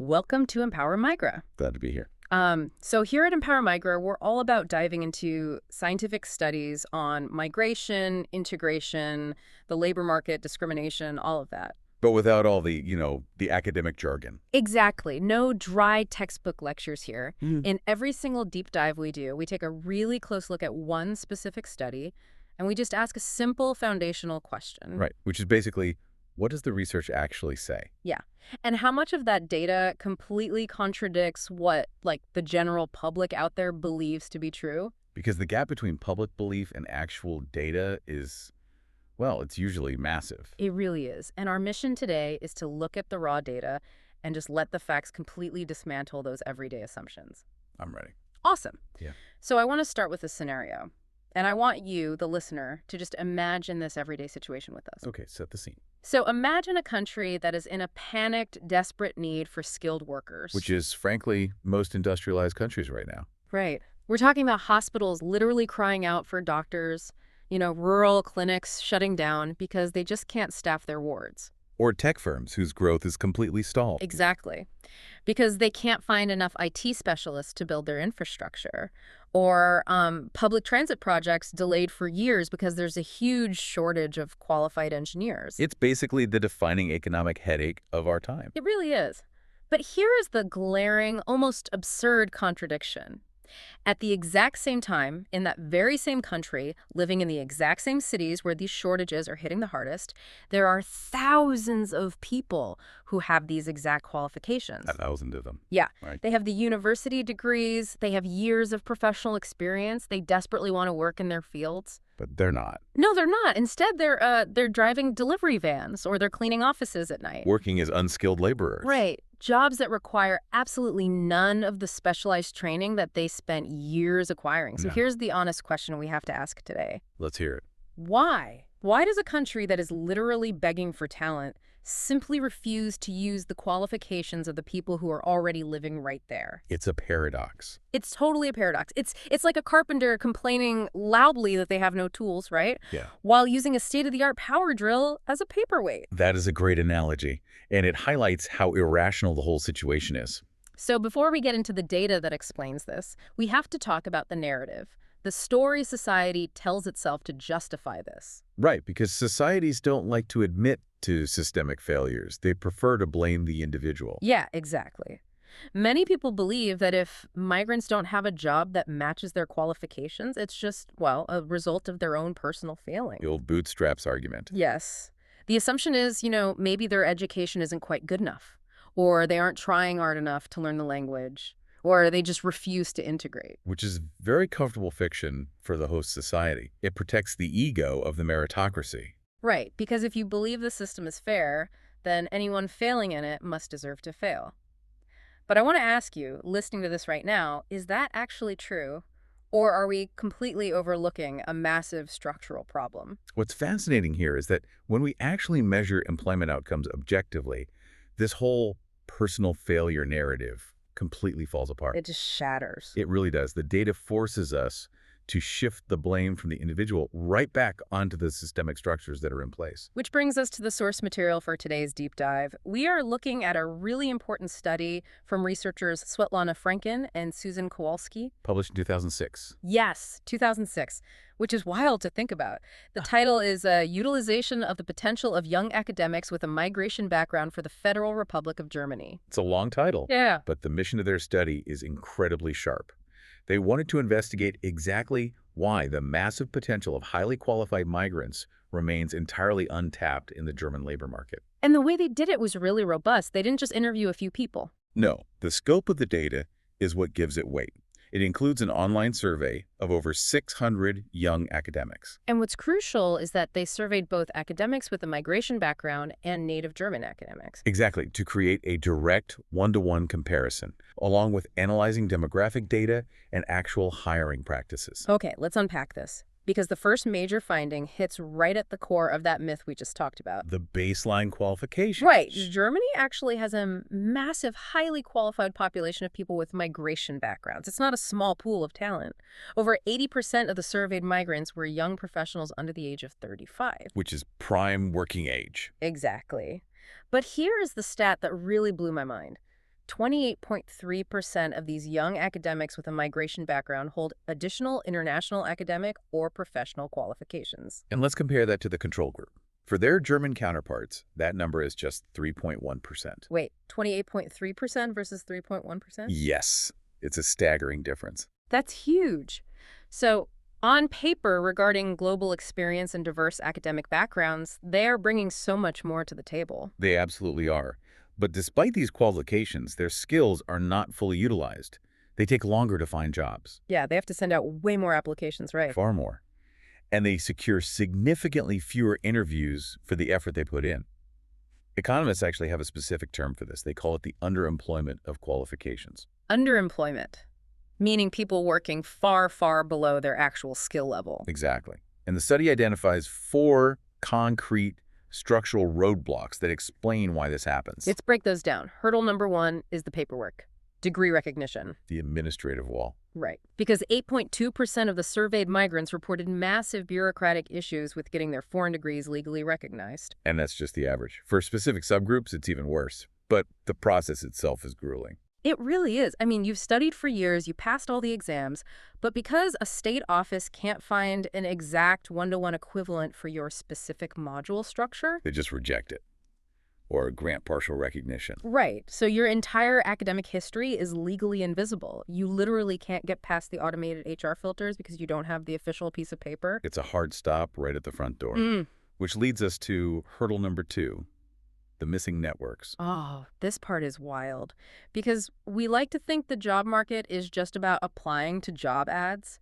Welcome to EmpowerMigra. Glad to be here. So here at EmpowerMigra, we're all about diving into scientific studies on migration, integration, the labor market, discrimination, all of that. But without all the academic jargon. Exactly. No dry textbook lectures here. Mhm. In every single deep dive we do, we take a really close look at one specific study, and we just ask a simple foundational question. Right, which is basically, what does the research actually say? Yeah. And how much of that data completely contradicts what, like, the general public out there believes to be true? Because the gap between public belief and actual data is, well, it's usually massive. It really is. And our mission today is to look at the raw data and just let the facts completely dismantle those everyday assumptions. I'm ready. Awesome. Yeah. So I want to start with a scenario. And I want you, the listener, to just imagine this everyday situation with us. Okay, set the scene. So imagine a country that is in a panicked, desperate need for skilled workers. Which is, frankly, most industrialized countries right now. Right. We're talking about hospitals literally crying out for doctors, rural clinics shutting down because they just can't staff their wards. Or tech firms whose growth is completely stalled. Exactly. Because they can't find enough IT specialists to build their infrastructure. Or public transit projects delayed for years because there's a huge shortage of qualified engineers. It's basically the defining economic headache of our time. It really is. But here is the glaring, almost absurd contradiction. At the exact same time, in that very same country, living in the exact same cities where these shortages are hitting the hardest, there are thousands of people who have these exact qualifications. 1,000 of them. Yeah. Right. They have the university degrees, they have years of professional experience, they desperately want to work in their fields. But they're not. No, they're not. Instead, they're driving delivery vans or they're cleaning offices at night. Working as unskilled laborers. Right. Jobs that require absolutely none of the specialized training that they spent years acquiring. So No. here's the honest question we have to ask today. Let's hear it. Why? Why does a country that is literally begging for talent simply refuse to use the qualifications of the people who are already living right there? It's a paradox. It's totally a paradox. It's like a carpenter complaining loudly that they have no tools, right? Yeah. While using a state-of-the-art power drill as a paperweight. That is a great analogy, and it highlights how irrational the whole situation is. So before we get into the data that explains this, we have to talk about the narrative, the story society tells itself to justify this. Right, because societies don't like to admit to systemic failures. They prefer to blame the individual. Yeah, exactly. Many people believe that if migrants don't have a job that matches their qualifications, it's just, well, a result of their own personal failing. The old bootstraps argument. Yes. The assumption is, maybe their education isn't quite good enough, or they aren't trying hard enough to learn the language, or they just refuse to integrate. Which is very comfortable fiction for the host society. It protects the ego of the meritocracy. Right, because if you believe the system is fair, then anyone failing in it must deserve to fail. But I want to ask you, listening to this right now, is that actually true? Or are we completely overlooking a massive structural problem? What's fascinating here is that when we actually measure employment outcomes objectively, this whole personal failure narrative completely falls apart. It just shatters. It really does. The data forces us to shift the blame from the individual right back onto the systemic structures that are in place. Which brings us to the source material for today's deep dive. We are looking at a really important study from researchers Franken and Kowalski. Published in 2006. Yes, 2006, which is wild to think about. The title is Utilization of the Potential of Young Academics with a Migration Background for the Federal Republic of Germany. It's a long title. Yeah. But the mission of their study is incredibly sharp. They wanted to investigate exactly why the massive potential of highly qualified migrants remains entirely untapped in the German labor market. And the way they did it was really robust. They didn't just interview a few people. No, the scope of the data is what gives it weight. It includes an online survey of over 600 young academics. And what's crucial is that they surveyed both academics with a migration background and native German academics. Exactly, to create a direct one-to-one comparison, along with analyzing demographic data and actual hiring practices. Okay, let's unpack this. Because the first major finding hits right at the core of that myth we just talked about. The baseline qualifications. Right. Germany actually has a massive, highly qualified population of people with migration backgrounds. It's not a small pool of talent. Over 80% of the surveyed migrants were young professionals under the age of 35. Which is prime working age. Exactly. But here is the stat that really blew my mind. 28.3% of these young academics with a migration background hold additional international academic or professional qualifications. And let's compare that to the control group. For their German counterparts, that number is just 3.1%. Wait, 28.3% versus 3.1%? Yes, it's a staggering difference. That's huge. So, on paper, regarding global experience and diverse academic backgrounds, they are bringing so much more to the table. They absolutely are. But despite these qualifications, their skills are not fully utilized. They take longer to find jobs. Yeah, they have to send out way more applications, right? Far more. And they secure significantly fewer interviews for the effort they put in. Economists actually have a specific term for this. They call it the underemployment of qualifications. Underemployment, meaning people working far, far below their actual skill level. Exactly. And the study identifies 4 concrete structural roadblocks that explain why this happens. Let's break those down. Hurdle number 1 is the paperwork. Degree recognition. The administrative wall. Right. Because 8.2% of the surveyed migrants reported massive bureaucratic issues with getting their foreign degrees legally recognized. And that's just the average. For specific subgroups, it's even worse. But the process itself is grueling. It really is. I mean, you've studied for years, you passed all the exams, but because a state office can't find an exact one-to-one equivalent for your specific module structure. They just reject it. Or grant partial recognition. Right. So your entire academic history is legally invisible. You literally can't get past the automated HR filters because you don't have the official piece of paper. It's a hard stop right at the front door. Which leads us to hurdle number 2. The missing networks. Oh, this part is wild. Because we like to think the job market is just about applying to job ads,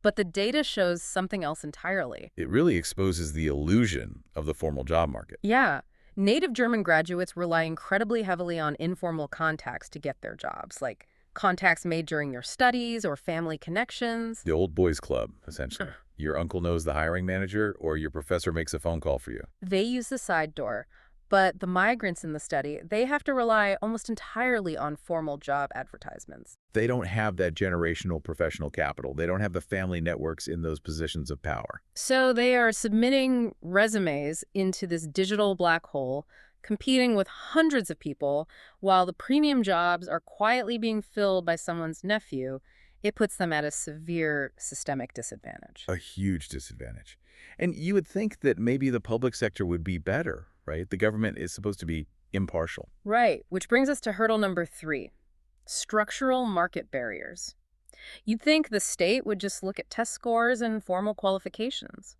but the data shows something else entirely. It really exposes the illusion of the formal job market. Yeah. Native German graduates rely incredibly heavily on informal contacts to get their jobs, like contacts made during your studies or family connections. The old boys club, essentially. Your uncle knows the hiring manager or your professor makes a phone call for you. They use the side door. But the migrants in the study, they have to rely almost entirely on formal job advertisements. They don't have that generational professional capital. They don't have the family networks in those positions of power. So they are submitting resumes into this digital black hole, competing with hundreds of people, while the premium jobs are quietly being filled by someone's nephew. It puts them at a severe systemic disadvantage. A huge disadvantage. And you would think that maybe the public sector would be better, right? The government is supposed to be impartial. Right, which brings us to hurdle number 3, structural market barriers. You'd think the state would just look at test scores and formal qualifications.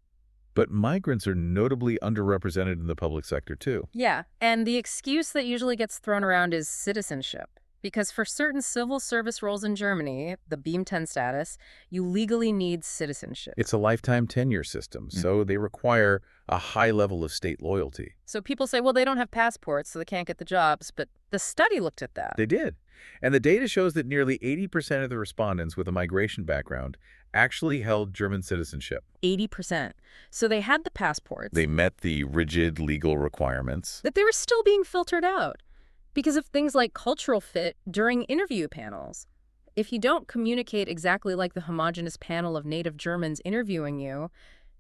But migrants are notably underrepresented in the public sector, too. Yeah, and the excuse that usually gets thrown around is citizenship. Because for certain civil service roles in Germany, the Beam 10 status, you legally need citizenship. It's a lifetime tenure system, so they require a high level of state loyalty. So people say, well, they don't have passports, so they can't get the jobs. But the study looked at that. They did. And the data shows that nearly 80% of the respondents with a migration background actually held German citizenship. 80%. So they had the passports. They met the rigid legal requirements. But they were still being filtered out because of things like cultural fit during interview panels. If you don't communicate exactly like the homogeneous panel of native Germans interviewing you,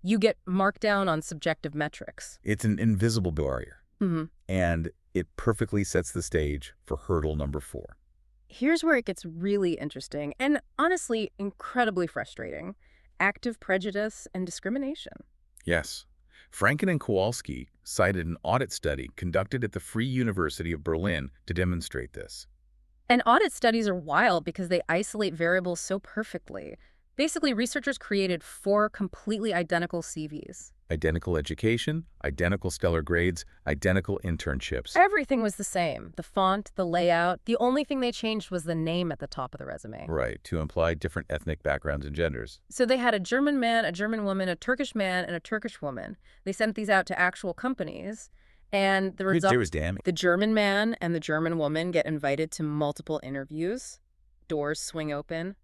you get marked down on subjective metrics. It's an invisible barrier. And it perfectly sets the stage for hurdle number 4. Here's where it gets really interesting and honestly incredibly frustrating: active prejudice and discrimination. Yes. Franken and Kowalski cited an audit study conducted at the Free University of Berlin to demonstrate this. And audit studies are wild because they isolate variables so perfectly. Basically, researchers created 4 completely identical CVs. Identical education, identical stellar grades, identical internships. Everything was the same. The font, the layout. The only thing they changed was the name at the top of the resume. Right, to imply different ethnic backgrounds and genders. So they had a German man, a German woman, a Turkish man, and a Turkish woman. They sent these out to actual companies. And the result, was damning. the German man and the German woman get invited to multiple interviews. Doors swing open.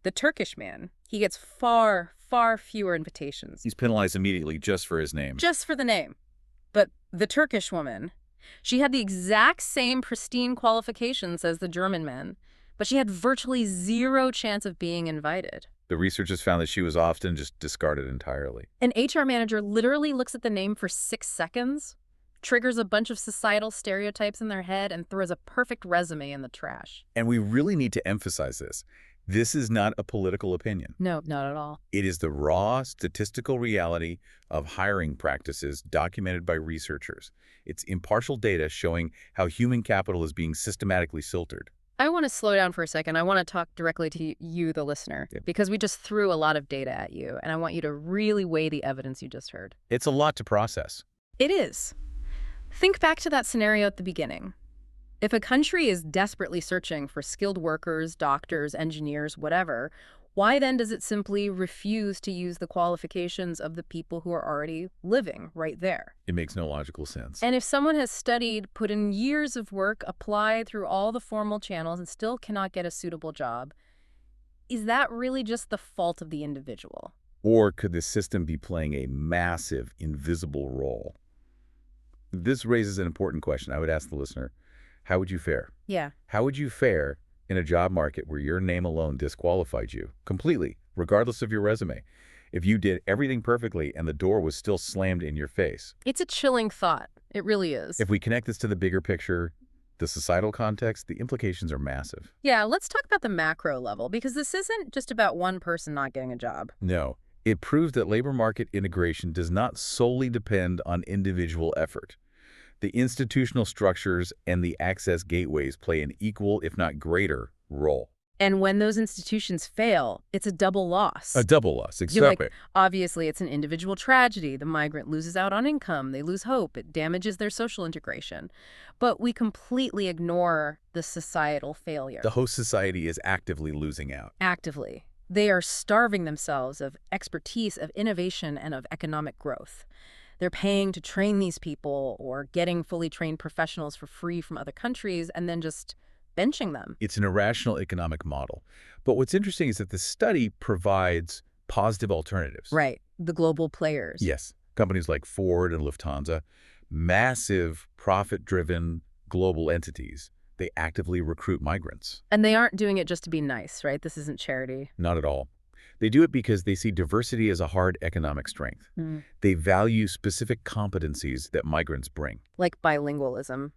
The Turkish man, he gets far, far fewer invitations. He's penalized immediately just for his name. Just for the name. But the Turkish woman, she had the exact same pristine qualifications as the German man, but she had virtually zero chance of being invited. The researchers found that she was often just discarded entirely. An HR manager literally looks at the name for 6 seconds, triggers a bunch of societal stereotypes in their head, and throws a perfect resume in the trash. And we really need to emphasize this. This is not a political opinion. No, not at all. It is the raw statistical reality of hiring practices documented by researchers. It's impartial data showing how human capital is being systematically filtered. I want to slow down for a second. I want to talk directly to you, the listener, because we just threw a lot of data at you, and I want you to really weigh the evidence you just heard. It's a lot to process. It is. Think back to that scenario at the beginning. If a country is desperately searching for skilled workers, doctors, engineers, whatever, why then does it simply refuse to use the qualifications of the people who are already living right there? It makes no logical sense. And if someone has studied, put in years of work, applied through all the formal channels, and still cannot get a suitable job, is that really just the fault of the individual? Or could the system be playing a massive, invisible role? This raises an important question. I would ask the listener, how would you fare? Yeah. How would you fare in a job market where your name alone disqualified you completely, regardless of your resume, if you did everything perfectly and the door was still slammed in your face? It's a chilling thought. It really is. If we connect this to the bigger picture, the societal context, the implications are massive. Yeah, let's talk about the macro level, because this isn't just about one person not getting a job. No, it proves that labor market integration does not solely depend on individual effort. The institutional structures and the access gateways play an equal, if not greater, role. And when those institutions fail, it's a double loss. A double loss, exactly. Obviously, it's an individual tragedy. The migrant loses out on income. They lose hope. It damages their social integration. But we completely ignore the societal failure. The host society is actively losing out. Actively. They are starving themselves of expertise, of innovation, and of economic growth. They're paying to train these people or getting fully trained professionals for free from other countries and then just benching them. It's an irrational economic model. But what's interesting is that the study provides positive alternatives. Right. The global players. Yes. Companies like Ford and Lufthansa, massive profit-driven global entities, they actively recruit migrants. And they aren't doing it just to be nice, right? This isn't charity. Not at all. They do it because they see diversity as a hard economic strength. They value specific competencies that migrants bring. Like bilingualism.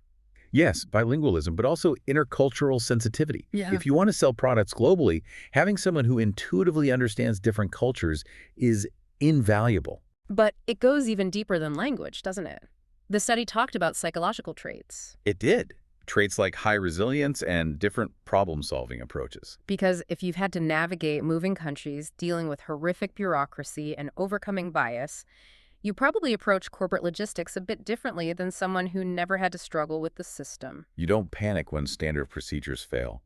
Yes, bilingualism, but also intercultural sensitivity. Yeah. If you want to sell products globally, having someone who intuitively understands different cultures is invaluable. But it goes even deeper than language, doesn't it? The study talked about psychological traits. It did. Traits like high resilience and different problem-solving approaches. Because if you've had to navigate moving countries, dealing with horrific bureaucracy and overcoming bias, you probably approach corporate logistics a bit differently than someone who never had to struggle with the system. You don't panic when standard procedures fail,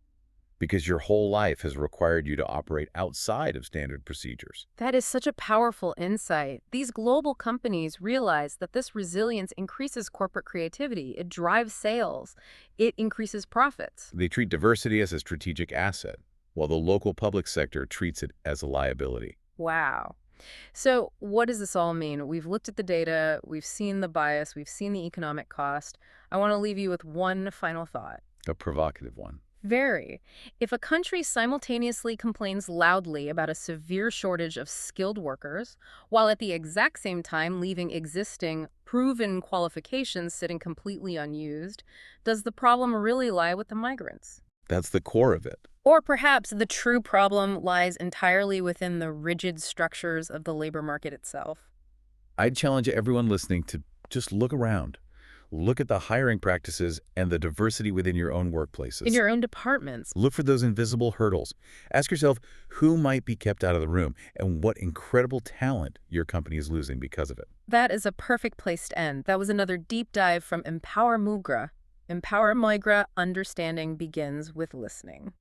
because your whole life has required you to operate outside of standard procedures. That is such a powerful insight. These global companies realize that this resilience increases corporate creativity. It drives sales. It increases profits. They treat diversity as a strategic asset, while the local public sector treats it as a liability. Wow. So what does this all mean? We've looked at the data, we've seen the bias, we've seen the economic cost. I want to leave you with one final thought. A provocative one. Very. If a country simultaneously complains loudly about a severe shortage of skilled workers, while at the exact same time leaving existing, proven qualifications sitting completely unused, does the problem really lie with the migrants? That's the core of it. Or perhaps the true problem lies entirely within the rigid structures of the labor market itself? I'd challenge everyone listening to just look around. Look at the hiring practices and the diversity within your own workplaces. In your own departments. Look for those invisible hurdles. Ask yourself who might be kept out of the room and what incredible talent your company is losing because of it. That is a perfect place to end. That was another deep dive from EmpowerMigra. EmpowerMigra, understanding begins with listening.